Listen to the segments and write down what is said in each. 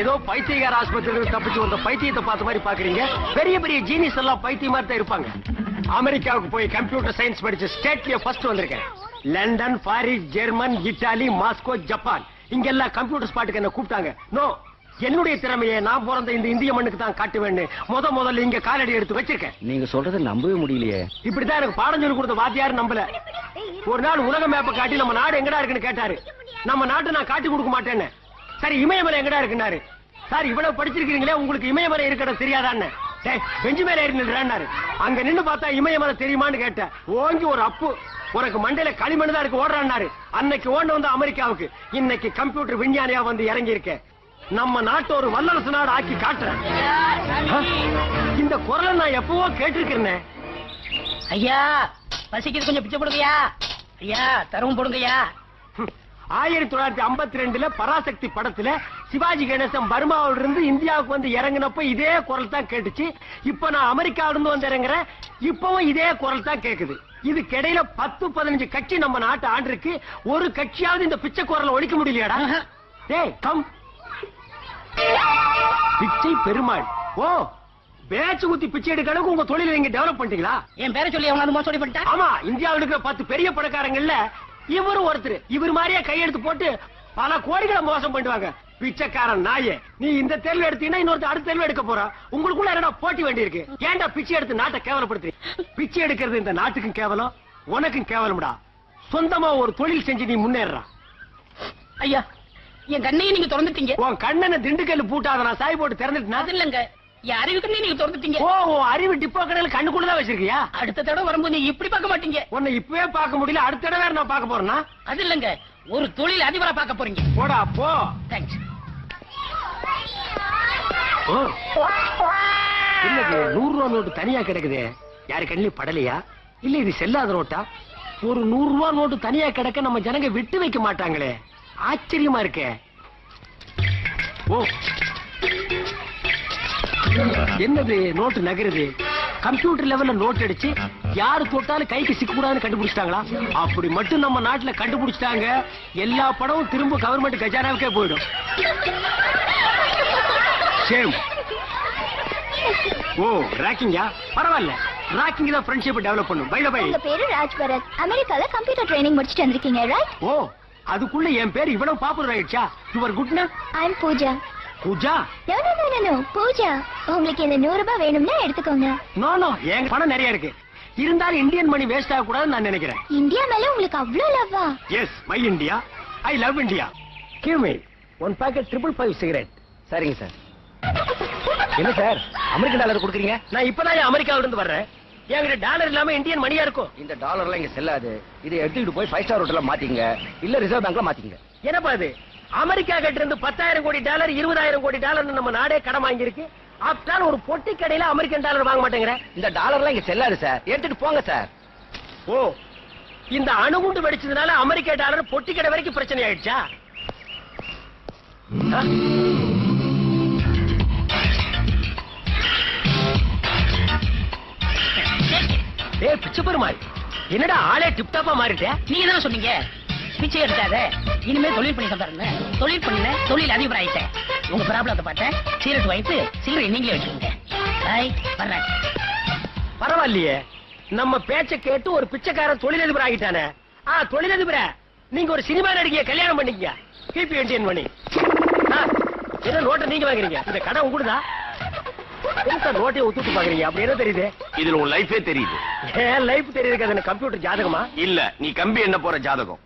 ஏதோ பைத்தியகார ஆஸ்பத்திரியில் தப்பிச்சு வந்த பைத்தியத்தை பார்த்த மாதிரி பாக்குறீங்க. பெரிய பெரிய ஜீனியஸ் எல்லாம் பைத்தியமா தான் இருப்பாங்க. அமெரிக்காவுக்கு போய் கம்ப்யூட்டர் சயின்ஸ் படிச்சு ஸ்டேட்லயே ஃபர்ஸ்ட் வந்திருக்கேன். London, Paris, German, Italy, Moscow, Japan இங்க எல்லாம் கம்ப்யூட்டர் ஸ்பாட்டுக்கு என்ன கூப்பிட்டாங்க. நோ, என்னுடைய திறமையை நான் பிறந்த இந்த இந்திய மண்ணுக்கு தான் காட்டுவேன்னு முதல்ல இங்க காலடி எடுத்து வச்சிருக்கேன். நீங்க சொல்றதை நம்பவே முடியலையே. இப்படித்தான் எனக்கு பாடம் சொல்லி கொடுத்த வாத்தியார் நம்பல. ஒரு நாள் உலக மேப்பை காட்டி நம்ம நாடு எங்கடா இருக்குன்னு கேட்டாரு. நம்ம நாட்டை நான் காட்டி கொடுக்க மாட்டேன்னு. சரி, இமயமலை எங்கடா இருக்குன்னாரு. சார், இவ்வளவு படிச்சிருக்கீங்களே, உங்களுக்கு இமயமலை இருக்கிறது தெரியாதான்னு. பெஞ்சு மேல ஏறினாரு. அங்க நின்னு பார்த்தா இமயமலை தெரியுமான்னு கேட்டேன். ஓங்கி ஒரு அப்பு, உனக்கு மண்டையில களிமண் தான் இருக்கு ஓடுறாரு. அன்னைக்கு ஓண்டு வந்து அமெரிக்காவுக்கு, இன்னைக்கு கம்ப்யூட்டர் விஞ்ஞானியா வந்து இறங்கி இருக்கேன். நம்ம நாட்டு ஒரு வல்லரசு நாடு ஆக்கி காட்டுறேன். இந்த குரலை நான் எப்பவோ கேட்டிருக்கிறேன். ஐயா, பசிக்குது, கொஞ்சம் பிச்சை போடுங்கய்யா. ஐயா, தரவும் போடுங்கய்யா. 1952 பராசக்தி படத்துல சிவாஜி கணேசன் பர்மாவில இருந்து இந்தியாவுக்கு வந்து இறங்கினப்ப இதே குரல் தான் கேட்டுச்சு. இப்ப நான் அமெரிக்காவில இருந்து வந்து இறங்குறேன், இப்பவும் இதே குரல் தான் கேக்குது. இதுக்கு இடையில 10-15 கட்சி நம்ம நாட்டு ஆண்டிருக்கு. ஒரு கட்சியாவது இந்த பிச்சை குரலை ஒழிக்க முடியலையாடா? டேய் கம். பிச்சை பெருமாள். ஓ, பேச்சு குத்தி பிச்சை எடுக்க அளவுக்கு உங்க தொழிலை நீங்க டெவலப் பண்ணிட்டீங்களா? என் பேரை சொல்லி அவங்க மோசடி பண்ணிட்டா? ஆமா, இந்தியாவில் இருக்கிற 10 பெரிய பணக்காரங்கள்ல இவரு ஒருத்தர். இவர் மாதிரியே கையெடுத்து போட்டு பல கோடிகளை மோசம் பண்ணுவாங்க. பிச்சைக்காரன் நாயே, நீ இந்த தேர்வு எடுத்தீங்கன்னா இன்னொருத்த அடுத்த தேர்வு எடுக்க போற. உங்களுக்குள்ள என்னடா போட்டி வேண்டி இருக்கு? ஏன்டா பிச்சை எடுத்து நாட்டை கேவலப்படுத்துறீங்க? பிச்சை எடுக்கிறது இந்த நாட்டுக்கும் கேவலம், உனக்கும் கேவலம்டா. சொந்தமா ஒரு தொழில் செஞ்சு நீ முன்னேறா. ஐயா, என் கண்ணையும் நீங்க திறந்துட்டீங்க. உன் கண்ணனை திண்டுக்கல் பூட்டாத நான் சாய் போட்டு திறந்துட்டேன். அது இல்லங்க, என் அறிவு கண்ணை நீங்க திறந்துட்டீங்க. ஓ, அறிவு டிப்போ கடையில கண்ணுக்குள்ளதான் வச்சிருக்கியா? அடுத்த தடவை வரும்போது நீங்க இப்படி பார்க்க மாட்டீங்க. உன்னை இப்பவே பார்க்க முடியல, அடுத்த தடவை நான் பார்க்க போறேன்னா? அது இல்லங்க, ஒரு தொழில் அதிபரா பார்க்க போறீங்க. போடா போ. தேங்க்ஸ். என்னது 100 ரூபா நோட்டு தனியா கிடக்குது? யாரு கண்ணிலும் படலையா? இல்ல இது செல்லாத நோட்டா? ஒரு 100 ரூபா நோட்டு தனியா கிடக்க நம்ம ஜனங்க விட்டு வைக்க மாட்டாங்களே, ஆச்சரியமா இருக்கே. ஓ, என்னது நோட்டு நகருது? கம்ப்யூட்டர் லெவல்ல நோட் அடிச்சு யாரு தொட்டாலும் கைக்கு சிக்க கூடாதுன்னு கண்டுபிடிச்சிட்டாங்களா? அப்படி மட்டும் நம்ம நாட்டுல கண்டுபிடிச்சிட்டாங்க, எல்லா படமும் திரும்ப கவர்மெண்ட் கஜானாவுக்கே போயிடும். சேம். ஓ, ராக்கிங்கா? பரவாயில்ல, ராக்கிங் தான் ஃப்ரெண்ட்ஷிப் டெவலப் பண்ணும். Bye bye. உங்க பேரு ராஜ்பரத். அமெரிக்கால கம்ப்யூட்டர் ட்ரைனிங் முடிச்சிட்டு வந்திருக்கீங்க, ரைட்? ஓ, அதுக்குள்ள என் பேர் இவ்வளவு பாப்புலர் ஆயிடுச்சா? Your good name? I am Pooja. Pooja? No no no no, Pooja. உங்களுக்கு இந்த 100 ரூபாய் வேணும்னா எடுத்துக்கோங்க. நோ நோ, என் பணம் நிறைய இருக்கு. இருந்தாலும் இந்தியன் மணி வேஸ்ட் ஆக கூடாதுன்னு நான் நினைக்கிறேன். இந்தியா மேல உங்களுக்கு அவ்ளோ லவ்வா? Yes, my India, I love India. Give me 1 packet 555 cigarette. சரிங்க சார். என்ன சார், அமெரிக்கன் டாலர் கொடுக்குறீங்க? நான் இப்பதான் அமெரிக்காவில இருந்து வர்றேன். என்கிட்ட டாலர் இல்லாம இந்தியன் மணியா இருக்கும். இந்த டாலர்லாம் இங்க செல்லாது. இதை எடுத்துக்கிட்டு போய் 5 ஸ்டார் ஹோட்டல்ல மாத்திங்க, இல்ல ரிசர்வ் பேங்க்ல மாத்திங்க. என்னப்பா இது? அமெரிக்கா கிட்ட இருந்து 10,000 கோடி டாலர் 20,000 கோடி டாலர் நம்ம நாடே கடன் வாங்கி இருக்கு. ஆப்டால் ஒரு பொட்டி கடையில அமெரிக்கன் டாலர் வாங்க மாட்டேங்கிற. இந்த டாலர்லாம் இங்க செல்லாது சார், எடுத்துட்டு போங்க சார். ஓ, இந்த அணுகுண்டு வெடிச்சதுனால அமெரிக்கா டாலர் பொட்டி கடை வரைக்கும் பிரச்சனை ஆயிடுச்சா? ஏய் பிச்சை பெருமாள், என்னடா ஆளே டிப்டாப்பா மாறிட்ட? நீங்க தானே சொன்னீங்க பிச்சை எடுத்தாத, இனிமே தொழில் பண்ணி தந்தாருங்க. தொழில் பண்ணல, தொழில் அதிபர் ஆயிட்டேன். உங்க ப்ராப்ளத்தை பார்த்தேன், சீரட் வைத்து சீக்கிரம் நீங்களே வச்சுக்கோங்க. வர்றேன். பரவாயில்லையே, நம்ம பேச்ச கேட்டு ஒரு பிச்சைக்காரன் தொழிலதிபர் ஆகிட்டானே. தொழிலதிபர, நீங்க ஒரு சினிமா நடிகைய கல்யாணம் பண்ணிக்க. கிபி என்டிஎன் மணி. என்ன நோட்டை நீங்க வாங்குறீங்க? இந்த கடை உங்களுதா? நோட்டையை ஒத்துட்டு பாக்குறீங்க, அப்படி என்ன தெரியுது? இதுல உன் லைஃபே தெரியுது. ஏன் லைஃப் தெரியுது? அது கம்ப்யூட்டர் ஜாதகமா? இல்ல, நீ கம்பி என்ன போற ஜாதகம்.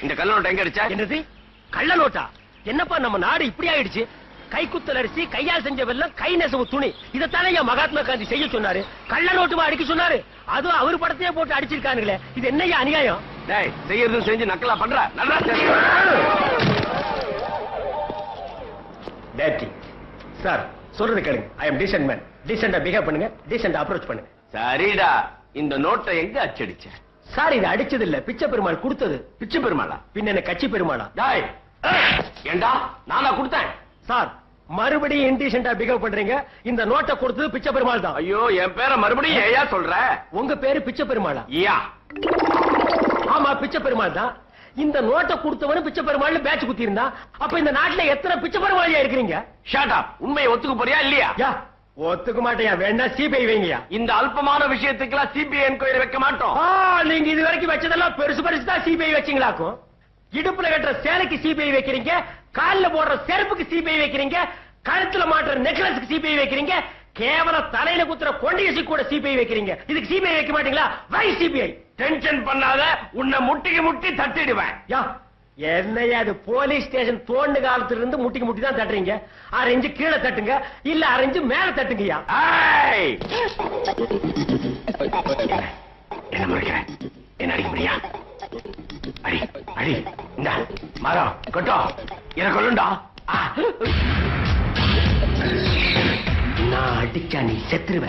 இந்த கள்ள நோட்டை எங்க அடிச்சா? என்னது கள்ள நோட்டா? என்னப்பா நம்ம நாடு இப்படி ஆயிடுச்சு? கைக்குத்தல் அரிசி, கையால் செஞ்ச வெல்லம், கை நெசவு துணி, இதைத்தானே என் மகாத்மா காந்தி செய்ய சொன்னாரு. கள்ள நோட்டுமா அடிக்க சொன்னாரு? அதுவும் அவர் படத்தையே போட்டு அடிச்சிருக்கானுங்களே, இது என்னையா அநியாயம்? செய்யறதும் செஞ்சு நக்கலா பண்ற. நல்லா சார் சொல்றது கேளுங்க. ஐ அம் டீசன்ட் மேன். டீசெண்டா பிஹேவ் பண்ணுங்க, டீசெண்டா அப்ரோச் பண்ணுங்க. சரிடா, இந்த நோட்டை எங்க அச்சடிச்ச? சார், இது அடிச்சது இல்ல, பிச்சை பெருமாள் கொடுத்தது. பிச்சை பெருமாளா? பின்ன என்ன கட்சி பெருமாளா? ஏண்டா நானா கொடுத்தேன்? சார், மறுபடியும் இன்டீசெண்டா பிஹேவ் பண்றீங்க. இந்த நோட்டை கொடுத்தது பிச்சை பெருமாள் தான். ஐயோ, என் பேரை மறுபடியும் ஏயா சொல்ற? உங்க பேரு பிச்சை பெருமாளா? யா. ஆமா, பிச்சை பெருமாள் தான். இந்த நோட்டை கொடுத்தவனு பிச்சை பெருமாள் பேட்ச் குத்தி இருந்தா அப்ப இந்த நாட்டுல எத்தனை பிச்சை பெருமாளியா இருக்கிறீங்க? Shut up. உண்மையை ஒத்துக்க போறியா இல்லையா? யா ஒத்துக்க மாட்டேயா, வேணா சிபிஐ வைங்கயா. இந்த அல்பமான விஷயத்துக்கெல்லாம் சிபிஐ என்கொயரி வைக்க மாட்டோம். நீங்க இது வரைக்கும் வச்சதெல்லாம் பெருசு பெருசு தான் சிபிஐ வச்சீங்களாக்கும். இடுப்புல கட்டுற சேலைக்கு சிபிஐ வைக்கிறீங்க, கால்ல போடுற செருப்புக்கு சிபிஐ வைக்கிறீங்க, கழுத்துல மாட்டுற நெக்லஸ்க்கு சிபிஐ வைக்கிறீங்க, கேவல தலையில குத்துற கொண்டையசி கூட சிபிஐ வைக்கிறீங்க. இதுக்கு சிபிஐ வைக்க மாட்டீங்களா? வை சிபிஐ. டென்ஷன் பண்ணாத, உன்னை முட்டிக்கு முட்டி தட்டிடுவேன். யா என்னையா அது போலீஸ் ஸ்டேஷன் தோண்டு காலத்துல இருந்து முட்டிக்கு முட்டி தான் தட்டுறீங்க. அரைஞ்சு கீழே தட்டுங்க, இல்ல அரைஞ்சு மேல தட்டுங்கய்யா. என்ன முறைக்கிறேன்? என்ன அடிக்க முடியா? அடி அடி. இந்த மரம் கொட்டோ எனக்கு கொள்ளுண்டா. நான் அடிச்சா நீ செத்துருவ.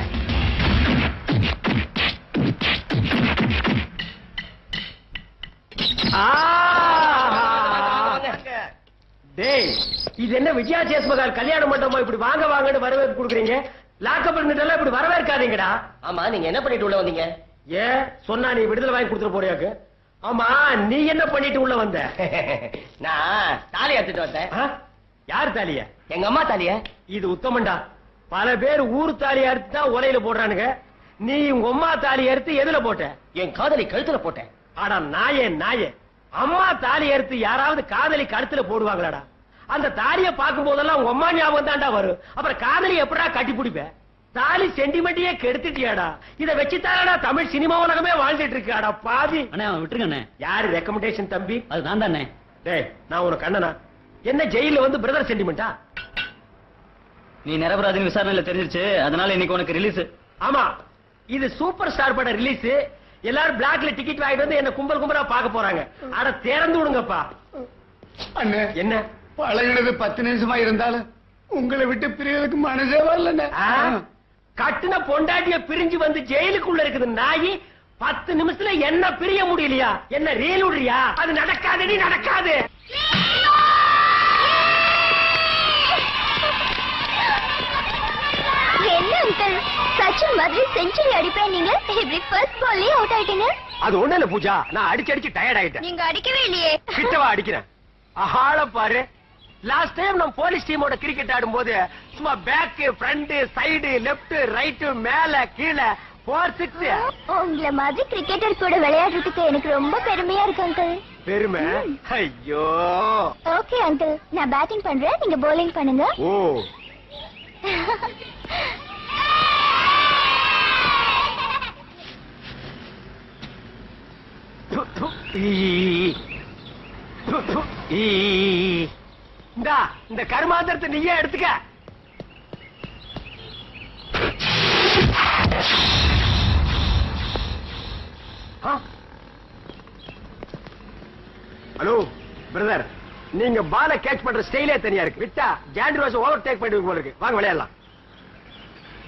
டேய் இது என்ன விஜயா சேஸ்மகால் கல்யாண மண்டபமா இப்படி வாங்க வாங்கன்னு வரவேற்பு கொடுக்குறீங்க? லாக்கப் இருந்துட்டெல்லாம் இப்படி வரவேற்காதீங்கடா. ஆமா, நீங்க என்ன பண்ணிட்டு உள்ள வந்தீங்க? ஏன் சொன்னா நீ விடுதலை வாங்கி கொடுத்துட்டு போறியாக்கு? ஆமா நீ என்ன பண்ணிட்டு உள்ள வந்த? நான் தாலி எடுத்துட்டு வந்தேன். யார் தாலிய? எங்க அம்மா தாலிய. இது உத்தமண்டா. பல பேர் ஊர் தாலி அறுத்து தான் உலையில போடுறானுங்க. நீ உங்க அம்மா தாலி அறுத்து எதுல போட்ட? என் காதலி கழுத்துல போட்டேன். ஆடா நாயே நாயே, அம்மா தாலி அறுத்து யாராவது காதலி கழுத்துல போடுவாங்களாடா? அந்த தாலிய பார்க்கும் போதெல்லாம் உங்க அம்மா ஞாபகம் தான்டா வரும். அப்புறம் காதலி எப்படா கட்டி பிடிப்ப? தாலி சென்டிமெண்ட்டையே கெடுத்துட்டியாடா. இத வச்சுதானடா தமிழ் சினிமா உலகமே வாழ்ந்துட்டு இருக்காடா பாவி. அண்ணே விட்டுருங்க. யாரு ரெக்கமெண்டேஷன் தம்பி? அது நான் தானே. டேய் நான் உனக்கு அண்ணனா? என்ன ஜெயில வந்து பிரதர் சென்டிமெண்டா? நீ நிரபராதின்னு விசாரணையில தெரிஞ்சிருச்சு, அதனால இன்னைக்கு உனக்கு ரிலீஸ். ஆமா இது சூப்பர் ஸ்டார் பட ரிலீஸ். எல்லாரும் பிளாக்ல டிக்கெட் வாங்கிட்டு வந்து என்ன கும்பல் கும்பலா பார்க்க போறாங்க. அட திறந்து விடுங்கப்பா. அண்ணே என்ன பழகினது 10 நிமிஷமா இருந்தாலும் உங்களை விட்டு பிரியறதுக்கு மனசே வரல. கட்டுன பொண்டாட்டிய பிரிஞ்சு வந்து ஜெயிலுக்குள்ள இருக்குது நாயி. 10 நிமிஷத்துல என்ன பிரிய முடியலையா? என்ன ரீல் விடுறியா? அது நடக்காதடி நடக்காது. என்ன அங்கிள் சச்சின் மாதிரி செஞ்சுரி அடிப்பேன், நீங்க இப்படி ஃபர்ஸ்ட் பால்லே அவுட் ஆயிட்டீங்க. அது ஒண்ணு இல்ல பூஜா, நான் அடிச்சு டயர்ட் ஆயிட்டேன். நீங்க அடிக்கவே இல்லையே. கிட்டவா அடிக்கிறேன். ஆள பாரு. லாஸ்ட் டைம் நம்ம போலீஸ் டீமோட கிரிக்கெட் ஆடும்போது சும்மா back front side left right மேல கீழே 4 6. உங்களை மாதிரி கிரிக்கெட்டர் கூட விளையாடுறதுக்கு எனக்கு ரொம்ப பெருமையா இருக்கு அங்கிள். பெருமை? ஐயோ. ஓகே அங்கிள், நான் பேட்டிங் பண்றேன், நீங்க bowling பண்ணுங்க. ஓ இந்த கருமாந்திரத்தை நீயே எடுத்துக்க. ஹலோ பிரதர், நீங்க பால கேட்ச் பண்ற ஸ்டைலே தனியா இருக்கு. விட்டா ஜாண்ட்ரோஸ் ஓவர் டேக் பண்ணிட்டு போல இருக்கு. வாங்க விளையாடலாம்.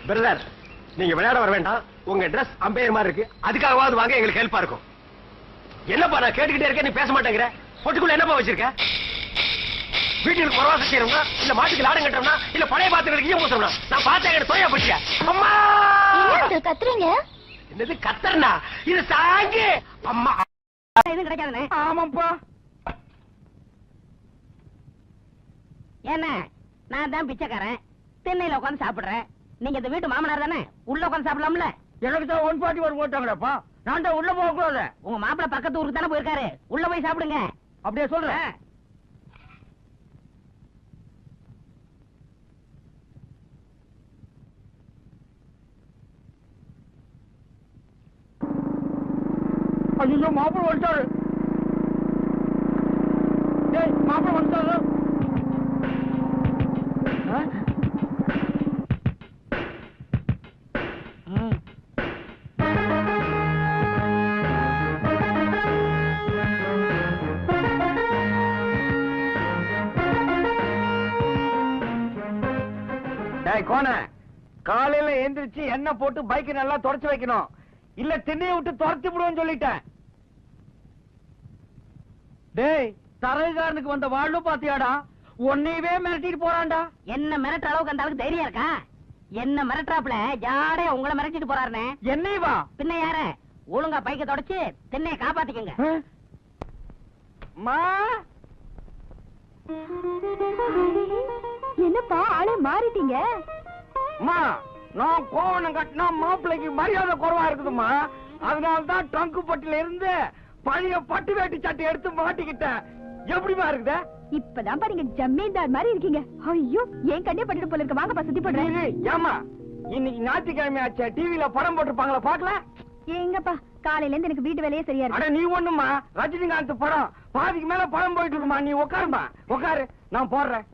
பிரதர் நீங்க விளையாட வர வேண்டாம். உங்க டிரஸ் அம்பையர் மாதிரி இருக்கு, அதுக்காகவாவது வாங்க, எங்களுக்கு ஹெல்ப்பா இருக்கும். என்னப்பா நான் கேட்டுக்கிட்டே இருக்கேன், நீ பேச மாட்டேங்கிற. பொட்டுக்குள்ள என்னப்பா வச்சிருக்க? வீட்டுக்கு பரவாசம் செய்யறோம்னா, இல்ல மாட்டுக்கு லாடம் கட்டுறோம்னா, இல்ல பழைய பாத்திரங்களுக்கு ஈயம் பூசணும்னா? நான் பார்த்தேன் எனக்கு தொலையா போச்சியா. அம்மா கத்துறீங்க? என்னது கத்தர்னா? இது சாங்கி. அம்மா எதுவும் கிடைக்காதுண்ணே. ஆமாப்பா. என்ன நான் தான் பிச்சைக்காரன், திண்ணையில உட்காந்து சாப்பிடுறேன். நீங்க இந்த வீட்டு மாமனார் தானே, உள்ள உட்காந்து சாப்பிடலாம்ல. எனக்கு தான் 141 போட்டாங்கடாப்பா. நான் தான் உள்ள போக கூடாது. உங்க மாப்பிள்ள பக்கத்து ஊருக்கு தானே போயிருக்காரு, உள்ள போய் சாப்பிடுங்க. அப்படியே சொல்றேன். ஐயோ மாப்பிள்ள வந்துட்டாரு. மாப்பிள்ள வந்துட்டாரு. கோன காலையில எந்திரிச்சு எண்ணெய் போட்டு பைக் நல்லா தொடச்சு வைக்கணும், இல்ல திண்ணையை விட்டு துரத்தி விடுவோம் சொல்லிட்டேன். டேய் தரகாரனுக்கு வந்த வாழ்வு பாத்தியாடா, உன்னையவே மிரட்டிட்டு போறான்டா. என்ன மிரட்டுற அளவுக்கு அந்த அளவுக்கு தைரியம் இருக்கா? என்ன மிரட்டுறாப்ல ஜாடையா உங்களை மிரட்டிட்டு போறாருனே. என்னைவா? பின்ன யார? ஒழுங்கா பைக்க தொடச்சு திண்ணையை காப்பாத்திக்கங்க. என்னப்பா ஆளே மாறிட்டீங்க? நான் கோவணம் கட்டினா மாப்பிள்ளைக்கு மரியாதை குறைவா இருக்குதுமா. அதனாலதான் ட்ரங்கு பட்டில இருந்து பழைய பட்டு வேட்டி சட்டை எடுத்து மாட்டிக்கிட்டேன். எப்படிமா இருக்குதா? இப்பதான் நீங்க ஜமீன்தார் மாதிரி இருக்கீங்க. ஐயோ ஏன் கண்ணே பட்டுட்டு போல இருக்க. வாங்கப்பா சுத்தி போடுறேன். ஏமா இன்னைக்கு ஞாயிற்றுக்கிழமை ஆச்சு, டிவில படம் போட்டிருப்பாங்களா பாக்கல? எங்கப்பா காலையில இருந்து எனக்கு வீட்டு வேலையே சரியா அட இருக்கு. நீ ஒண்ணுமா ரஜினிகாந்த் படம் பாதிக்கு மேல படம் போயிட்டு இருக்குமா. நீ உட்காருமா, உட்காரு, நான் போடுறேன்.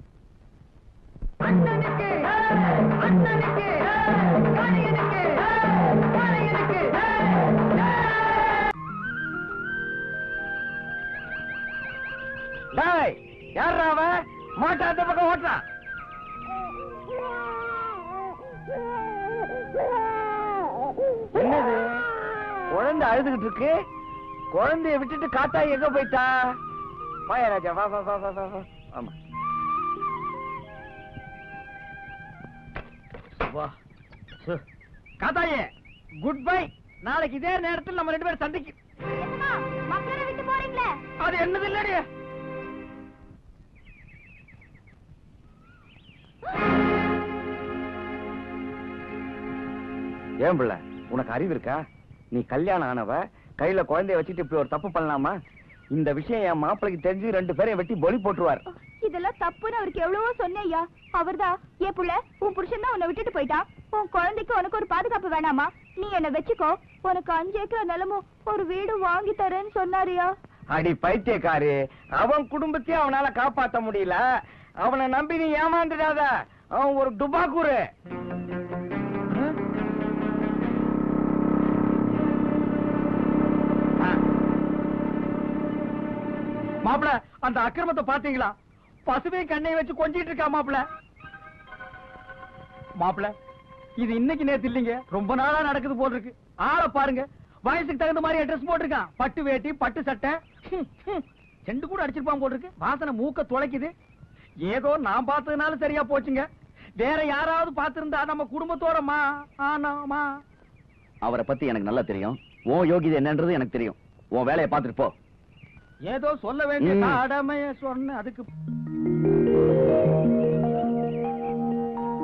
யாரா அவ மாட்டா அந்த பக்கம் ஓட்டுறான்? என்னது குழந்தை அழுதுகிட்டு இருக்கு? குழந்தைய விட்டுட்டு காத்தாய் எங்க போயிட்டா? வாயா ராஜா, வா வா வா வா வா வா. ஆமா வா. காத்தாயே குட் பை. நாளைக்கு இதே நேரத்தில் நம்ம 2 பேரும் சந்திக்கு. மக்களை விட்டு போறீங்களே அது என்னது இல்லடி? ஏன் பிள்ளை, உனக்கு அறிவு இருக்கா? நீ கல்யாணம் ஆனவ கையில குழந்தைய வச்சுட்டு இப்படி ஒரு தப்பு பண்ணலாமா? இந்த விஷயம் என் மாப்பிளைக்கு தெரிஞ்சு 2 பேரையும் வெட்டி பொலி போட்டுருவார். இதெல்லாம் தப்புன்னு அவருக்கு எவ்வளவோ சொன்னேயா. அவர்தான் ஏன் புள்ள உன் புருஷன் தான் உன்னை விட்டுட்டு போயிட்டான், உன் குழந்தைக்கு உனக்கு ஒரு பாதுகாப்பு வேணாமா, நீ என்ன வச்சுக்கோ, உனக்கு 5 ஏக்கர் நிலமும் ஒரு வீடு வாங்கி தரேன்னு சொன்னாரியா. அடி பைத்தியக்காரி, அவன் குடும்பத்தையும் அவனால காப்பாத்த முடியல. அவனை நம்பி நீ ஏமாந்துடாத. அவன் ஒரு டுபாக்கூரு. மாப்பிள அந்த அக்கிரமத்தை பாத்தீங்களா? பசுவே கண்ணை வச்சு கொஞ்சிட்டு இருக்கா மாப்பிள. மாப்பிள இது இன்னைக்கு நேத்து இல்லைங்க, ரொம்ப நாளா நடக்குது போல் இருக்கு. ஆளை பாருங்க, வயசுக்கு தகுந்த மாதிரி ட்ரெஸ் போட்டிருக்கான். பட்டு வேட்டி பட்டு சட்டை, செண்டு கூட அடிச்சிருப்பான் போல் இருக்கு. வாசனை மூக்க துளைக்குது. ஏதோ நான் பார்த்ததுனால சரியா போச்சுங்க. வேற யாராவது பார்த்திருந்தா நம்ம குடும்பத்தோட ஆனாமா. அவரை பத்தி எனக்கு நல்லா தெரியும். உன் யோகிதை என்னன்றது எனக்கு தெரியும். உன் வேலையை பார்த்துட்டு போ. ஏதோ சொல்ல வேண்டிய கடமைய சொன்ன. அதுக்கு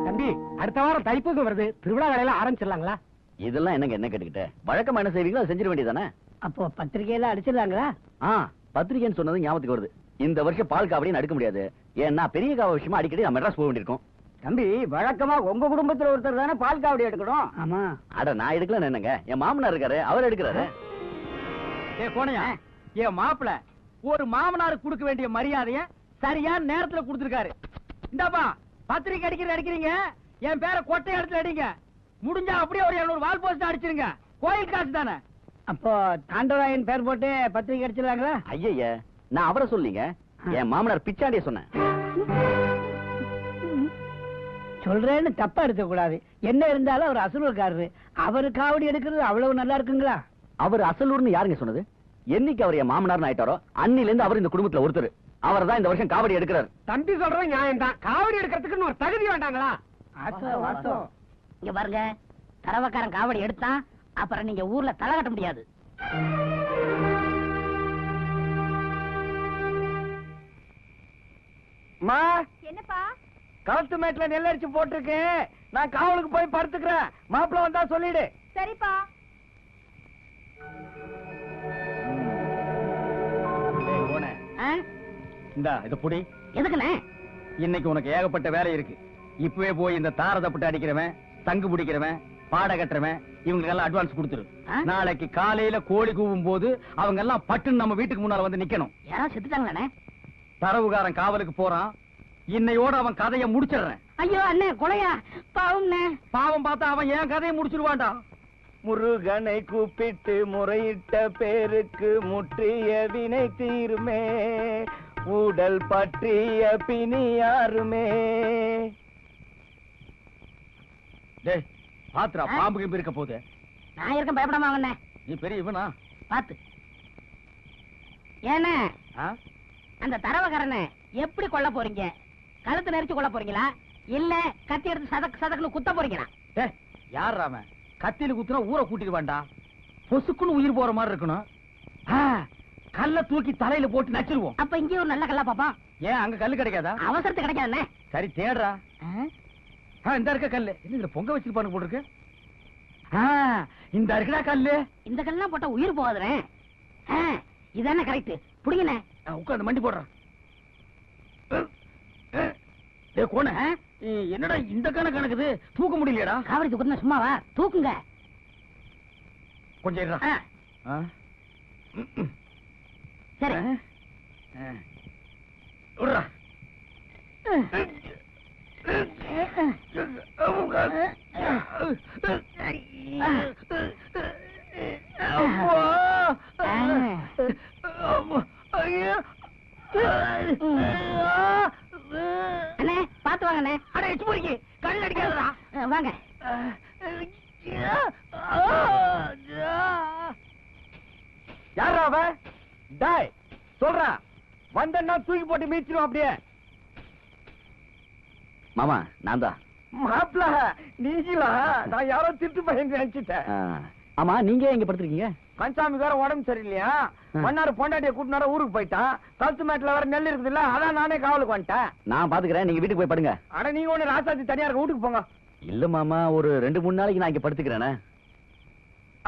தம்பி அடுத்த வாரம் தைப்பூசம் வருது, திருவிழா வேலையில ஆரம்பிச்சிடலாங்களா? இதெல்லாம் என்னங்க என்ன கேட்டுக்கிட்ட? வழக்கமா என்ன செய்வீங்களோ அதை செஞ்சிட வேண்டியதானே? அப்போ பத்திரிகையில அடிச்சிடலாங்களா? பத்திரிகைன்னு சொன்னது ஞாபகத்துக்கு வருது. இந்த வருஷம் பால் காவடின்னு அடுக்க முடியாது. ஏன்னா பெரிய காவ விஷயமா அடிக்கடி நம்ம மெட்ராஸ் போக வேண்டியிருக்கும். தம்பி வழக்கமா உங்க குடும்பத்துல ஒருத்தர் தானே பால் காவடி எடுக்கணும். ஆமா. அட நான் எடுக்கலன்னு என்னங்க, என் மாமனார் இருக்காரு, அவர் எடுக்கிறாரு. ஏ கோணையா, என் மாப்பிள ஒரு மாமனாருக்கு கொடுக்க வேண்டிய மரியாதைய சரியான நேரத்துல கொடுத்திருக்காரு. இந்தாப்பா பத்திரிக்கை அடிக்கிறீங்க, என் பேரை கொட்டை இடத்துல அடிங்க. முடிஞ்சா அப்படியே ஒரு 200 வால் போஸ்ட் அடிச்சிருங்க. கோயில் காசு தானே. அப்போ தாண்டவராயன் பேர் போட்டு பத்திரிகை அடிச்சிடலாங்களா? ஐயா நான் அவரை சொல்லிங்க, என் மாமனார் பிச்சாண்டிய சொன்னேன். சொல்றேன்னு தப்பா எடுக்க கூடாது. என்ன இருந்தாலும் அவர் அசலூர்காரரு. அவரு காவடி எடுக்கிறது அவ்வளவு நல்லா இருக்குங்களா? அவர் அசலூர்னு யாருங்க சொன்னது? என்னைக்கு அவர் என் மாமனார் ஆயிட்டாரோ அன்னில இருந்து அவர் இந்த குடும்பத்துல ஒருத்தர். அவர் தான் இந்த வருஷம் காவடி எடுக்கிறார். தம்பி சொல்றது நியாயம் தான். காவடி எடுக்கிறதுக்கு ஒரு தகுதி வேண்டாங்களா? இங்க பாருங்க, தரவக்காரன் காவடி எடுத்தான் அப்புறம் நீங்க ஊர்ல தலை கட்ட முடியாது. என்னப்பா? களத்து மேட்ல நெல்லரிச்சு போட்டிருக்கேன். நான் காவலுக்கு போய் படுத்துக்கிறேன். மாப்பிள்ள வந்தா சொல்லிடு. சரிப்பா. இந்தா இத புடி. எதுக்குண்ணே? இன்னைக்கு உனக்கு ஏகப்பட்ட வேலை இருக்கு. இப்பவே போய் இந்த தாரதப்பட்டு அடிக்கிறவன், தங்கு பிடிக்கிறவன், பாட கட்டுறவன் இவங்களுக்கு எல்லாம் அட்வான்ஸ் கொடுத்துரு. நாளைக்கு காலையில கோழி கூவும் போது அவங்க எல்லாம் பட்டுன்னு நம்ம வீட்டுக்கு முன்னால வந்து நிக்கணும். யாராவது செத்துட்டாங்களாண்ணே? தரவுகாரன் காவலுக்கு போறான். இன்னையோட அவன் கதையை முடிச்சிடுறேன். ஐயோ அண்ணே, கொலையா? பாவம்ண்ணே. பாவம் பார்த்தா அவன் ஏன் கதையை முடிச்சிருவான்டா. முருகனை கூப்பிட்டு முறையிட்ட பேருக்கு முற்றிய வினை தீருமே, உடல் பற்றிய பிணி யாருமே. டேய் பாத்துரா, பாம்பு கிம்பு இருக்க போகுது. நான் இருக்க பயப்படாம வாங்கண்ணே. நீ பெரிய இவனா? பாத்து ஏண்ணே அந்த தரவக்காரனை எப்படி கொல்ல போறீங்க? கழுத்து நெரிச்சு கொல்ல போறீங்களா இல்ல கத்தி எடுத்து சதக்கு சதக்குன்னு குத்த போறீங்களா? டேய் யார் அவன்? கத்தியில குத்துனா ஊரை கூட்டிடுவான்டா. பொசுக்குன்னு உயிர் போற மாதிரி இருக்கணும். கல்ல தூக்கி தலையில போட்டு நச்சிருவோம். அப்ப இங்கே ஒரு நல்ல கல்லா பாப்பா. ஏன் அங்க கல்லு கிடைக்காதா? அவசரத்துக்கு கிடைக்காதுண்ணே. சரி தேடுறா. இந்த இருக்க கல்லு என்ன பொங்க வச்சிருப்பானு போட்டுருக்கு. இந்த இருக்குடா கல்லு. இந்த கல்லாம் போட்டா உயிர் போகாதுண்ணே. இதானே கரெக்ட். புடிங்கண்ணே. உட்காந்து மண்டி போடுறான். கோண என்னடா இந்த கணக்குது தூக்க முடியலடா. காவடி தூக்குனா சும்மாவா? தூக்குங்க கொஞ்சம் இருடா. சரி விடுறா. அண்ணே பாத்து வாங்கண்ணே. அட எச்சு போறீங்க கல் அடிக்காதடா. வாங்க. யாரா அவ? டேய் சொல்றா. வந்தன்னா தூக்கி போட்டு மீச்சிரும் அப்படியே. மாமா நான் தான். மாப்ள நீங்களா? நான் யாரோ திட்டு பையன் நினைச்சிட்டேன். ஆமா நீங்க எங்க படுத்துருக்கீங்க? கன்சாமி வேற உடம்பு சரியில்லையா? மன்னாரு பொண்டாட்டிய கூட்டினார ஊருக்கு போயிட்டான். கழுத்து மேட்ல வேற நெல் இருக்குது இல்ல, அதான் நானே காவலுக்கு வந்துட்டேன். நான் பாத்துக்கிறேன், நீங்க வீட்டுக்கு போய் படுங்க. அட நீங்க ஒண்ணு ராசாத்தி தனியா இருக்க, வீட்டுக்கு போங்க. இல்ல மாமா ஒரு 2-3 நாளைக்கு நான் இங்க படுத்துக்கிறேனே.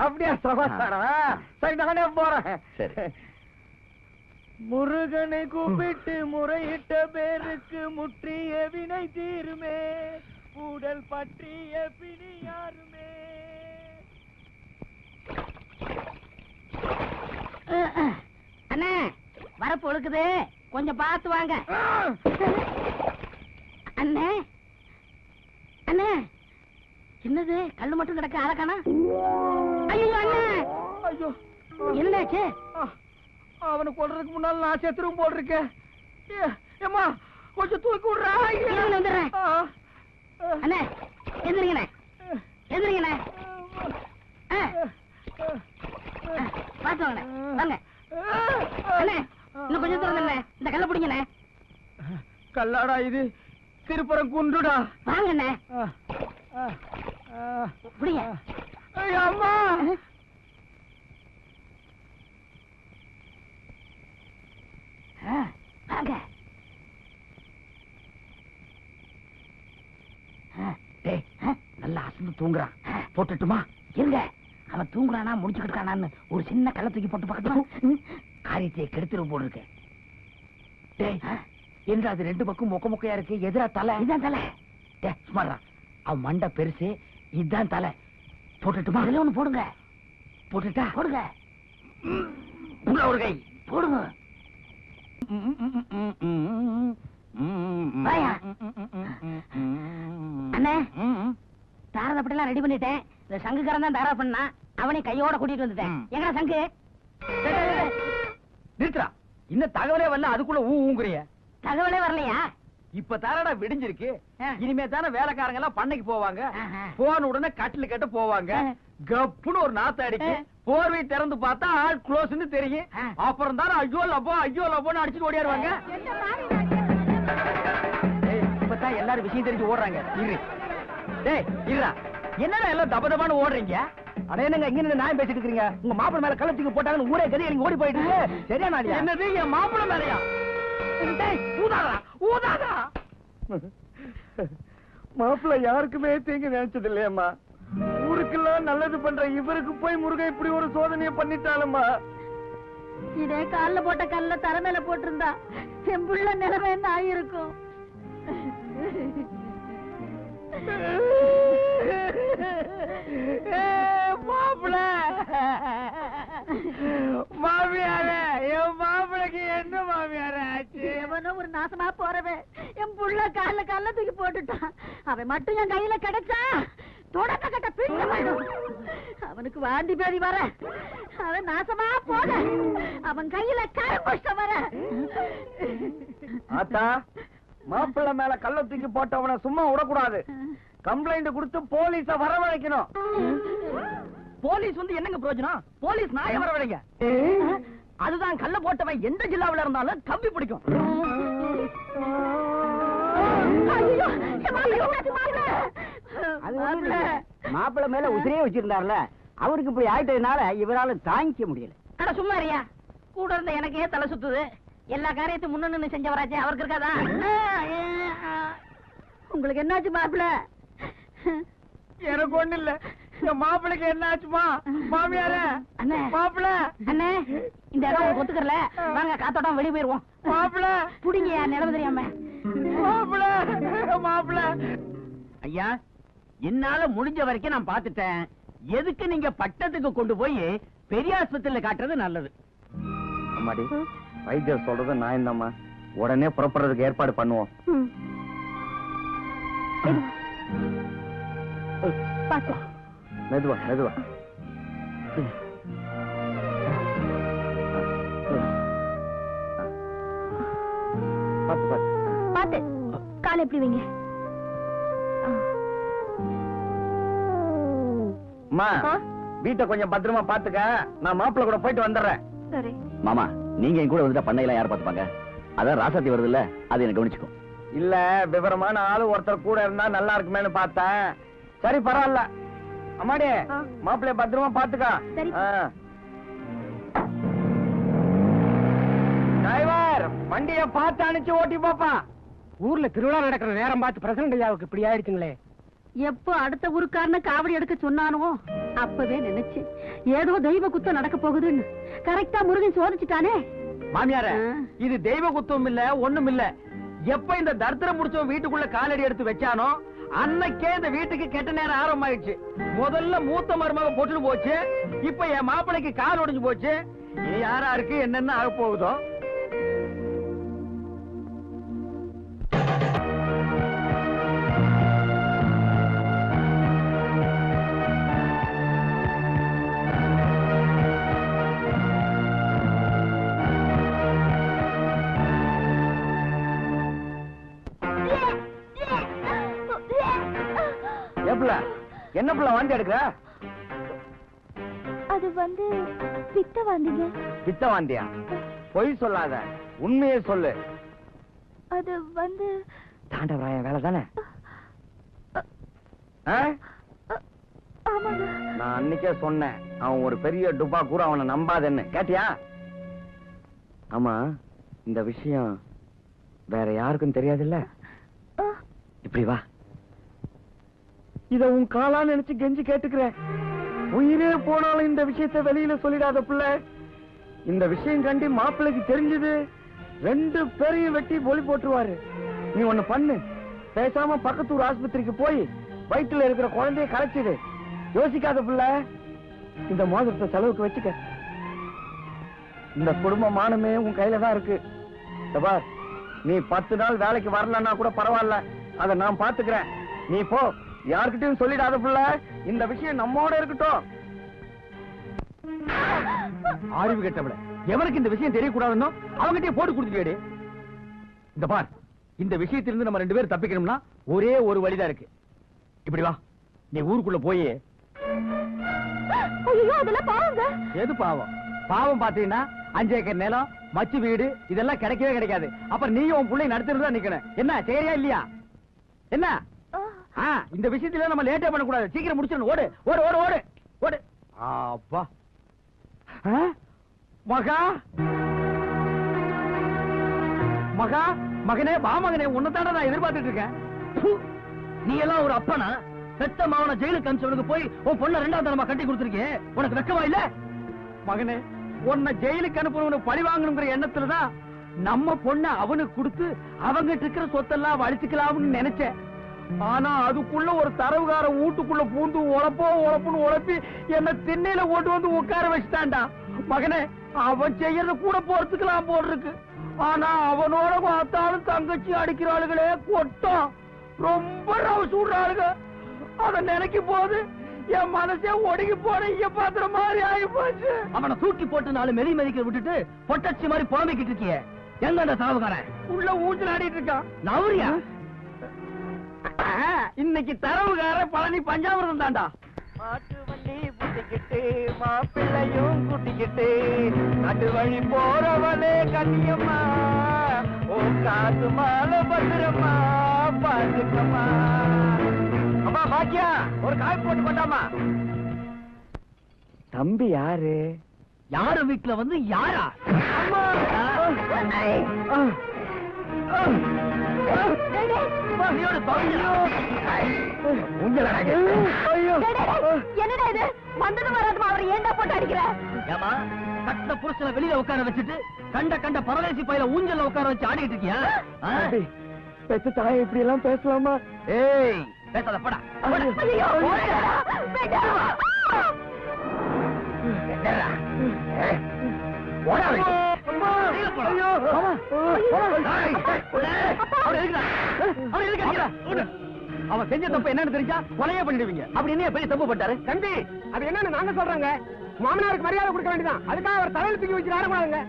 அப்படியா சமாச்சாரம்? சரி நானே போறேன். சரி. முருகனை கூப்பிட்டு முறையிட்ட பேருக்கு முற்றிய வினை தீருமே, உடல் பற்றிய பிணி யாருமே. அண்ணே வரப்பு ஒழுக்குது, கொஞ்சம் பார்த்து வாங்க. அண்ணே அண்ணே என்னது கல்லு மட்டும் கிடக்க அழகானா? ஐயோ அண்ணே, ஐயோ என்னாச்சு? அவனை கொல்றதுக்கு முன்னால நான் செத்துரும் போல் இருக்கேன். ஏம்மா கொஞ்சம் தூக்கி விடுறா. வந்துடுறேன். அண்ணே எந்திரிங்கண்ணே, எந்திரிங்கண்ணே. பார்த்து வாங்க வாங்க. அண்ணே இன்னும் கொஞ்சம் தூரம் தானே, இந்த கல்ல பிடிங்கண்ணே. கல்லாடா இது, திருப்புறம் குண்டுடா. வாங்கண்ணே பிடிங்க. அம்மா வாங்க. டேய் நல்லா அசந்து தூங்குறான், போட்டுட்டுமா? இருங்க, அவன் தூங்குறானா முடிச்சுக்கிட்டு இருக்கானான்னு ஒரு சின்ன கல்ல தூக்கி போட்டு பார்க்கணும். காரியத்தை கெடுத்துரும் போல் இருக்கு. டேய் என்று அது 2 பக்கம் மொக்க மொக்கையா இருக்கு, எதிரா தலை. இதான் தலை. டேய் சும்மாடா, அவன் மண்டை பெருசு, இதுதான் தலை. போட்டுட்டுமா? அதுல ஒண்ணு போடுங்க. போட்டுட்டா? போடுங்க. உள்ள ஒரு கை போடுங்க. வாயா. அண்ணே தாரதப்பட்டெல்லாம் ரெடி பண்ணிட்டேன். இந்த சங்குக்காரன் தான் தாரா பண்ணா, அவனை கையோட கூட்டிட்டு வந்துட்டேன். எங்கடா சங்கு? நிறுத்துறா, இன்னும் தகவலே வரல, அதுக்குள்ள ஊங்குறிய. தகவலே வரலையா? இப்ப தானடா விடிஞ்சிருக்கு. இனிமே தானே வேலைக்காரங்க எல்லாம் பண்ணைக்கு போவாங்க. போன உடனே கட்டில கட்ட போவாங்க. கப்புன்னு ஒரு நாத்த அடிக்கு, போர்வை திறந்து பார்த்தா ஆள் க்ளோஸ்னு தெரியும். அப்புறம் தானே ஐயோ லப்போன்னு அடிச்சுட்டு ஓடியாருவாங்க. இப்பதான் எல்லாரும் விஷயம் தெரிஞ்சு ஓடுறாங்க. இரு டேய் இருடா, என்னடா எல்லாம் தபதபான்னு ஓடுறீங்க? அட என்னங்க இங்க நின்னு நான் பேசிட்டு இருக்கீங்க? உங்க மாப்பிள்ளை மேல கள்ளத்துக்கு போட்டாங்கன்னு ஊரே கதி நீங்க ஓடி போயிட்டு சரியா? நாளையா என்னது என் மாப்பிள்ளை மேலயா? ஊதாதா மாப்பிள்ளை யாருக்குமே தீங்கு நினைச்சது இல்லையம்மா. ஊருக்கெல்லாம் நல்லது பண்ற இவருக்கு போய் முருகன் இப்படி ஒரு சோதனையை பண்ணிட்டாலும்மா. இதே கால்ல போட்ட கல்ல தர மேல போட்டிருந்தா என் புள்ள நிலைமை என்ன ஆயிருக்கும்? மாப்பிள்ள மாமியார, என் மாப்பிளைக்கு என்ன மாமியார ஆச்சு? எவனோ ஒரு நாசமா போறவன் என் புள்ள கால்ல கல்ல தூக்கி போட்டுட்டான். அவன் மட்டும் என் கையில கிடைச்சா தொடக்க கட்ட பிடிக்கும். அவனுக்கு வாந்தி பேதி வர, அவன் நாசமா போன, அவன் கையில கரும்புஷ்டம் வர. ஆத்தா, மாப்பிள்ளை மேல கள்ள தூக்கி போட்டவனை சும்மா விடக்கூடாது. கம்ப்ளைண்ட் கொடுத்து போலீஸ வரவழைக்கணும். போலீஸ் வந்து என்னங்க பிரயோஜனம்? போலீஸ் நாய வரவழைங்க. அதுதான் கள்ள போட்டவன் எந்த ஜில்லாவில இருந்தாலும் கம்பி பிடிக்கும். மாப்பிள்ளை மேல உசிரியே வச்சிருந்தாருல, அவருக்கு இப்படி ஆயிட்டதுனால இவரால தாங்கிக்க முடியல. அட சும்மா இருயா, கூட இருந்த எனக்கே தலை சுத்துது. எல்லா காரியத்தையும் முன்ன நின்னு செஞ்சவராச்சே அவருக்கு இருக்காதா? உங்களுக்கு என்னாச்சு மாப்பிள்ள? எனக்கு ஒண்ணு இல்ல. என் மாப்பிளைக்கு என்ன ஆச்சுமா? மாமியாரே, அண்ணே, மாப்பிள, அண்ணே, இந்த இடம் உங்களுக்கு ஒத்துக்கறல. வாங்க காத்தோட்டம் வெளிய போயிருவோம். மாப்பிள, புடிங்க நிலவு தெரியாம. மாப்பிள, மாப்பிள. ஐயா, என்னால முடிஞ்ச வரைக்கும் நான் பாத்துட்டேன். எதுக்கு நீங்க பட்டத்துக்கு கொண்டு போய் பெரிய ஆஸ்பத்திரியில காட்டுறது நல்லது. அம்மாடி, வைத்தியர் சொல்றது நான் இந்தம்மா. உடனே புறப்படுறதுக்கு ஏற்பாடு பண்ணுவோம். பாத்து மெதுவா மெதுவா. பாத்து பாத்து பாத்து காலை எப்படி வைங்க. அம்மா, வீட்டை கொஞ்சம் பத்திரமா பாத்துக்க. நான் மாப்பிள்ள கூட போயிட்டு வந்துடுறேன். சரி மாமா, நீங்க என் கூட வந்துட்டா பண்ணையெல்லாம் யார் பாத்துப்பாங்க? அதான் ராசாத்தி வருது இல்ல, அது எனக்கு கவனிச்சுக்கும். இல்ல, விவரமான ஆளு ஒருத்தர் கூட இருந்தா நல்லா இருக்குமேனு பார்த்தேன். சரி, பரவாயில்ல. அம்மாடி, மாப்பிள்ளைய பத்திரமா பாத்துக்க. சரி. டிரைவர், வண்டிய பார்த்து அனுப்பிச்சு ஓட்டி பாப்பா. ஊர்ல திருவிழா நடக்கிற நேரம் பார்த்து பிரசிடண்ட் ஐயாவுக்கு இப்படி ஆயிடுச்சுங்களே. எப்போ அடுத்த ஊருக்காரன காவடி எடுக்க சொன்னானோ அப்பவே நினைச்சு ஏதோ தெய்வ குத்தம் நடக்க போகுதுன்னு. கரெக்டா முருகன் சோதிச்சுட்டானே. மாமியார, இது தெய்வ குத்தம் இல்ல, ஒண்ணும் இல்ல. எப்ப இந்த தர்த்தரம் முடிச்சவன் வீட்டுக்குள்ள காலடி எடுத்து வச்சானோ அன்னைக்கே இந்த வீட்டுக்கு கெட்ட நேரம் ஆரம்பமாயிடுச்சு. முதல்ல மூத்த மருமக போட்டுட்டு போச்சு, இப்ப என் மாப்பிளைக்கு கால் உடைஞ்சு போச்சு. இனி யாரா இருக்கு என்னென்ன ஆக போகுதோ. என்ன பிள்ளை வாந்தி எடுக்கிற? அது வந்து பித்த வாந்திங்க. பித்த வாந்தியா? பொய் சொல்லாத, உண்மையே சொல்லு. அது வந்து தாண்டவராயன் வேலை தானே? ஆமாங்க. நான் அன்னைக்கே சொன்னேன், அவன் ஒரு பெரிய டுபா கூட, அவனை நம்பாதேன்னு. கேட்டியா? ஆமா, இந்த விஷயம் வேற யாருக்கும் தெரியாதுல்ல? இப்படி வா. இத உன் காலா நினைச்சு கெஞ்சி கேட்டுக்கிறேன். உயிரே போனாலும் இந்த விஷயத்தை வெளியில சொல்லிடாத புள்ள. இந்த விஷயம் கண்டி மாப்பிள்ளைக்கு தெரிஞ்சது 2 பேரையும் வெட்டி பொலி போட்டுருவாரு. நீ ஒண்ணு பண்ணு, பேசாம பக்கத்தூர் ஆஸ்பத்திரிக்கு போய் வயிற்றுல இருக்கிற குழந்தைய கலைச்சிடு. யோசிக்காத புள்ள, இந்த மோதிரத்தை செலவுக்கு வச்சுக்க. இந்த குடும்ப மானமே உன் கையில தான் இருக்கு. பார், நீ 10 நாள் வேலைக்கு வரலன்னா கூட பரவாயில்ல, அதை நான் பாத்துக்கிறேன். நீ போ, யாருக்கிட்டையும் சொல்லிடாத புள்ள. இந்த விஷயம் நம்மோட இருக்கட்டும். அறிவு கெட்டவள, எவனுக்கு இந்த விஷயம் தெரியக்கூடாதுன்னு அவங்கிட்டே போட்டு கொடுத்துட்டே. இந்த பார், இந்த விஷயத்திலிருந்து நம்ம 2 பேரும் தப்பிக்கணும்னா ஒரே ஒரு வழிதான் இருக்கு. இப்படி வா, நீ ஊருக்குள்ள போய். ஐயோ, அதெல்லாம் பாவங்க. எது பாவம்? பாவம் பாத்தீங்கன்னா 5 ஏக்கர் நிலம், மச்சு வீடு, இதெல்லாம் கிடைக்கவே கிடைக்காது. அப்புறம் நீயும் உன் பிள்ளை நடத்துறதா நிக்கணும். என்ன சரியா இல்லையா? என்ன? இந்த விஷயத்துல நம்ம லேட்டே பண்ணக்கூடாது, சீக்கிரம் முடிச்சிடணும். ஓடு ஓடு ஓடு ஓடு ஓடு. அப்பா, மகா மகா, மகனே வா மகனே, உன்னதான நான் எதிர்பார்த்துட்டு இருக்கேன். நீ எல்லாம் ஒரு அப்பனா? பெத்த மாவன ஜெயிலுக்கு அனுப்பிச்சவனுக்கு போய் உன் பொண்ண 2ஆம் தரமா கட்டி கொடுத்துருக்கே, உனக்கு வெக்கமா இல்ல? மகனே, உன்னை ஜெயிலுக்கு அனுப்புறவனு பழி வாங்கணுங்கிற எண்ணத்துலதான் நம்ம பொண்ண அவனுக்கு கொடுத்து அவங்கிட்ட இருக்கிற சொத்தெல்லாம் வலிச்சுக்கலாம்னு நினைச்சேன். ஆனா அதுக்குள்ள ஒரு தரவுகார வீட்டுக்குள்ள பூந்து உழப்புன்னு உழப்பி என்ன திண்ணையில ஓட்டு வந்து உட்கார வச்சுட்டான்டா. மகனே, அவன் செய்யறது கூட பொறுத்துக்கலாம் போல் இருக்கு. ஆனா அவனோட பார்த்தாலும் தங்கச்சி அடிக்கிறாளுகளே கொட்டம், ரொம்ப ரவ சூடுறாளுங்க. அத நினைக்கும் போது என் மனசே ஒடுங்கி போன இங்க பாத்துற மாதிரி ஆகி போச்சு. அவனை தூக்கி போட்டு 4 மெதி மதிக்க விட்டுட்டு பொட்டச்சி மாதிரி புலம்பிக்கிட்டு இருக்கிய. எங்க அந்த தரவுகாரன்? உள்ள ஊஞ்சல் ஆடிட்டு இருக்கான். நவரியா? இன்னைக்கு தரவுகார பழனி பஞ்சாமிரதம் தாண்டா. மாட்டு வண்டி புட்டிக்கிட்டு மாப்பிள்ளையும் கூட்டிக்கிட்டு நடு வழி போறவளே கண்ணியம்மா, ஓ காசு மாலை பத்திரமா பாத்துக்கம்மா. அம்மா பாக்கியா, ஒரு காய் போட்டு கொண்டாமா. தம்பி யாரு? யாரு வீட்டுல வந்து யாரா? என்னடா இது வந்தது வராதுமா அவரை ஏண்டா போட்டு அடிக்கிற? ஏமா கட்ட புருஷனை வெளியில உட்கார வச்சுட்டு கண்ட பரதேசி பையில ஊஞ்சல்ல உட்கார வச்சு ஆடிட்டு இருக்கியா? பெத்த தாய் இப்படி எல்லாம் பேசலாமா? ஏய் பேசாத போடா. அவன் செஞ்ச தப்பு என்னன்னு தெரிஞ்சா கொலையே பண்ணிடுவீங்க. அப்படி என்ன பெரிய தப்பு பட்டாரு? தம்பி அது என்னன்னு நாங்க சொல்றோங்க. மாமனாருக்கு மரியாதை கொடுக்க வேண்டியதான். அதுக்காக அவர் தலையில தூக்கி வச்சு ஆடக்கூடாதுங்க.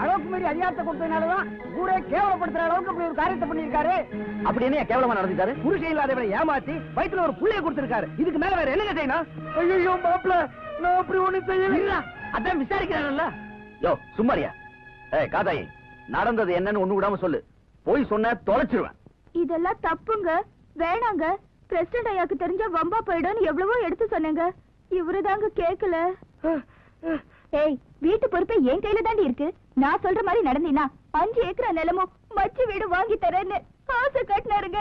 அளவுக்கு மீறி அதிகாரத்தை கொடுத்ததுனாலதான் ஊரே கேவலப்படுத்துற அளவுக்கு அப்படி ஒரு காரியத்தை பண்ணிருக்காரு. அப்படி என்ன கேவலமா நடந்துட்டாரு? புருஷன் இல்லாதவரை ஏமாத்தி வயிற்றுல ஒரு புள்ளைய கொடுத்திருக்காரு. இதுக்கு மேல வேற என்னங்க செய்யணும்? ஐயோ மாப்பிள்ள, நான் அப்படி ஒண்ணு செய்யல. அதான் விசாரிக்கிறாங்கல்ல. யோ சும்மாரியா? ஏய் காதாயி, நடந்தது என்னன்னு ஒண்ணு விடாம சொல்லு. போய் சொன்ன தொலைச்சிருவேன். இதெல்லாம் தப்புங்க, வேணாங்க. பிரசிடண்ட் ஐயாக்கு தெரிஞ்ச வம்பா போயிடும்னு எவ்வளவோ எடுத்து சொன்னேங்க. இவருதாங்க கேக்கல. ஏய், வீட்டு பொறுப்பே என் கையில தாண்டி இருக்கு. நான் சொல்ற மாதிரி நடந்தீனா 5 ஏக்கர் நிலமும் மச்சி வீடு வாங்கி தரேன்னு ஆசை காட்டினாருங்க.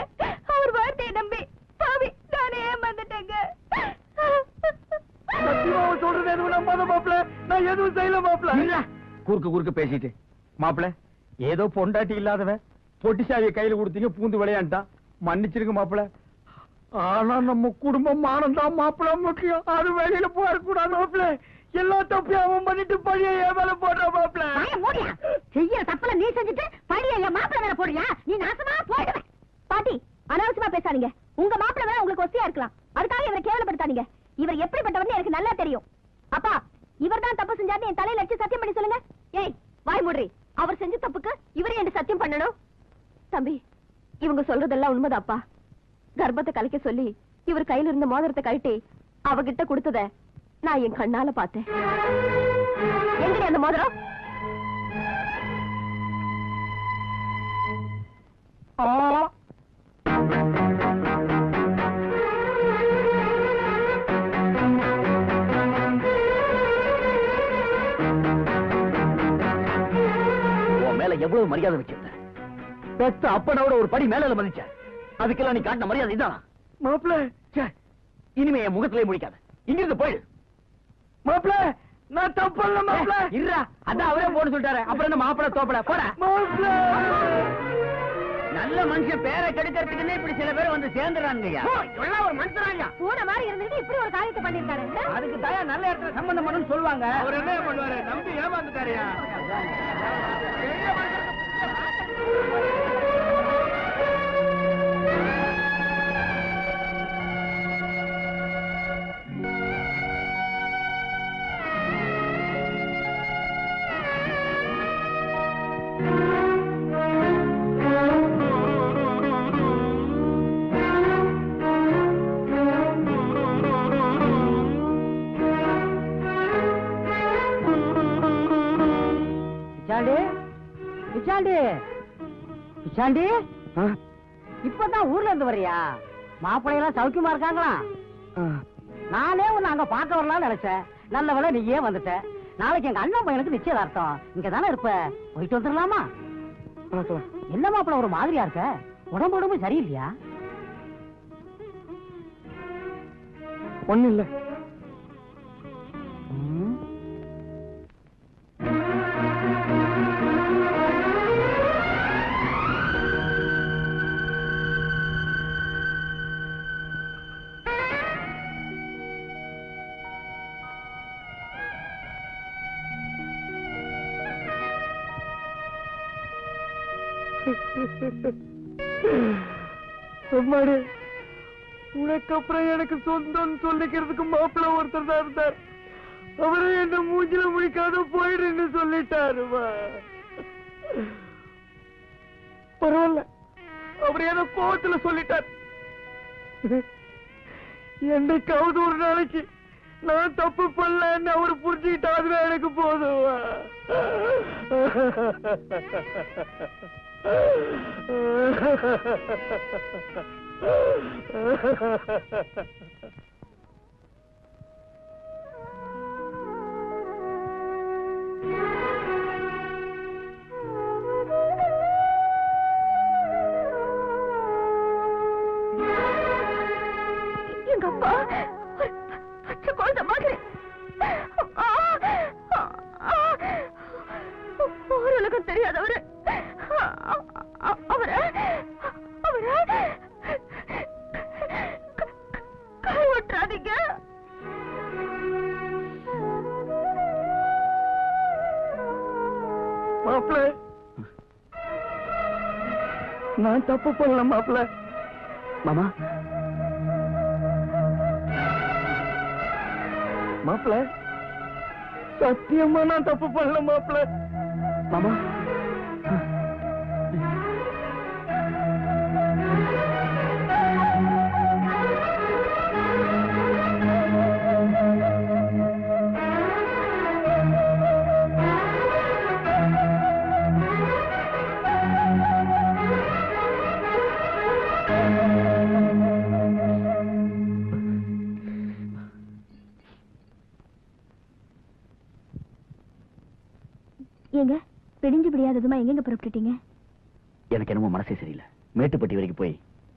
அவர் வார்த்தையை நம்பி பாவி நானே ஏமாந்துட்டேங்க. சொல்றது எதுவும் நம்பாத மாப்பிள்ள, நான் எதுவும் செய்யல மாப்பிள்ள. குறுக்கு பேசிட்டு மாப்பிள்ள, ஏதோ பொண்டாட்டி இல்லாதவன் பொட்டிசாவிய கையில கொடுத்தீங்க, பூந்து விளையாண்டான். மன்னிச்சிருங்க மாப்பிள்ள. ஆனா நம்ம குடும்பம் மானம்தான் மாப்பிள்ள முக்கியம். அது வெளியில போறக்கூடாது மாப்பிள்ள. எல்லா தப்பையும் அவன் பண்ணிட்டு பழிய என் மேல போடுற மாப்பிள்ள. செய்ய தப்புல நீ செஞ்சுட்டு பழிய என் மாப்பிள்ள மேல போடுறியா? நீ நாசமா போயிடுவேன். பாட்டி அனாவசியமா பேசாதீங்க. உங்க மாப்பிள்ள வேணா உங்களுக்கு ஒஸ்தியா இருக்கலாம், அதுக்காக இவரை கேவலப்படுத்தாதீங்க. இவர் எப்படிப்பட்டவர்னு எனக்கு நல்லா தெரியும். அப்பா, இவர் தான் தப்பு செஞ்சாருன்னு என் தலையில வச்சு சத்தியம் பண்ணி சொல்லுங்க. ஏய் வாய் மூடுறி. அவர் செஞ்ச தப்புக்கு இவரே என்ன சத்தியம் பண்ணணும்? தம்பி, இவங்க சொல்றதெல்லாம் உண்மைதாப்பா. கர்ப்பத்தை கலைக்க சொல்லி இவர் கையில இருந்த மோதிரத்தை கழட்டி அவகிட்ட கொடுத்தத நான் என் கண்ணால பார்த்தேன். எங்கடி அந்த மோதிரம்? உன் மேல எவ்வளவு மரியாதை வச்சிருந்த? பெத்த அப்பனோட ஒரு படி மேல மதிச்ச. அதுக்கெல்லாம் நீ காட்டின மரியாதை இதானா? மாப்பிள்ள, இனிமே என் முகத்திலே முடிக்காத. இங்கிருந்து போயிடு. மாப்பிள்ள, நான் தப்பல்ல மாப்பிள்ள. இருடா, அதான் அவரே போட சொல்லிட்டாரு. அப்புறம் என்ன மாப்பிள்ள தோப்பட போட. மாப்பிள்ள, நல்ல மனுஷன் பேரை கெடுக்கிறதுக்குன்னு இப்படி சில பேர் வந்து சேர்ந்துறாங்கய்யா. எல்லாம் ஒரு மனுஷனாயா? பூனை மாதிரி இருந்துட்டு இப்படி ஒரு காரியத்தை பண்ணிருக்காரு. அதுக்கு தாயா நல்ல இடத்துல சம்பந்தம் பண்ணணும்னு சொல்லுவாங்க. அவர் என்ன பண்ணுவாரு? நம்பி ஏமாந்துட்டாருயா. பிச்சாண்டி, இப்பதான் ஊர்ல இருந்து வர்றியா? மாப்பிள்ளையெல்லாம் சௌக்கியமா இருக்காங்களா? நானே உன்னை அங்க பார்க்க வரலாம்னு நினைச்சேன். நல்ல வேளை நீயே வந்துட்ட. நாளைக்கு எங்க அண்ணன் பையனுக்கு நிச்சயதார்த்தம். இங்க தானே இருப்ப, போயிட்டு வந்துடலாமா? என்ன மாப்பிள்ள ஒரு மாதிரியா இருக்க? உடம்பு சரியில்லையா? ஒண்ணு இல்ல. அம்மாடி, உனக்கு அப்புறம் எனக்கு சொந்தம் சொல்லிக்கிறதுக்கு மாப்பிள்ள ஒருத்தர் தான் இருந்தார். அவரை என்ன மூஞ்சில முடிக்காத போயிடுன்னு சொல்லிட்டாருமா. பரவாயில்ல, அவர் என்ன கோவத்துல சொல்லிட்டார். என்னைக்காவது ஒரு நாளைக்கு நான் தப்பு பண்ணலன்னு அவரு புரிஞ்சுக்கிட்டா அதுவே எனக்கு போதுமா. பச்சை குழந்தை மாதிரி ஓரளவுக்கு தெரியாதவரு அவரை கை விட்டுறாதீங்க. மாப்பிள்ள நான் தப்பு பண்ணல மாப்பிள்ள. மாமா மாப்பிள்ள சத்தியமா நான் தப்பு பண்ணல மாப்பிள்ள. மாமா ஏங்க பிடிஞ்சு பிடியாததுமா எங்க புறப்பட்டுட்டீங்க? எனக்கு என்னமோ மனசே சரியில்லை. மேட்டுப்பட்டி வரைக்கும் போய்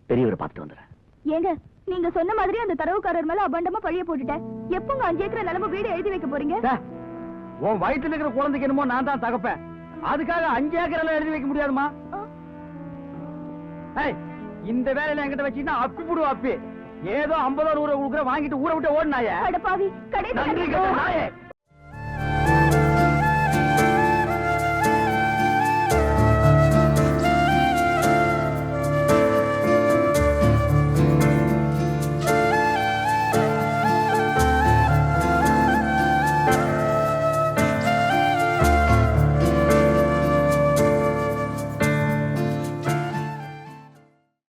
பெரியவரை பார்த்துட்டு வந்துடுறேன். ஏங்க நீங்க சொன்ன மாதிரி அந்த தரவுக்காரர் மேல அபண்டமா பழிய போட்டுட்டேன். எப்பங்க 5 ஏக்கர் நிலம வீடு எழுதி வைக்க போறீங்க? உன் வயித்துல இருக்கிற குழந்தைக்கு என்னமோ நான் தான் தகப்பேன். அதுக்காக 5 ஏக்கர் எல்லாம் எழுதி வைக்க முடியாதுமா. இந்த வேலையில என்கிட்ட வச்சீங்கன்னா அப்பி போடுவா அப்பி. ஏதோ 50 100 கொடுக்குற வாங்கிட்டு ஊரை விட்டு ஓடினாயே. அட பாவி, கடைசி நன்றி கெட்ட நாயே.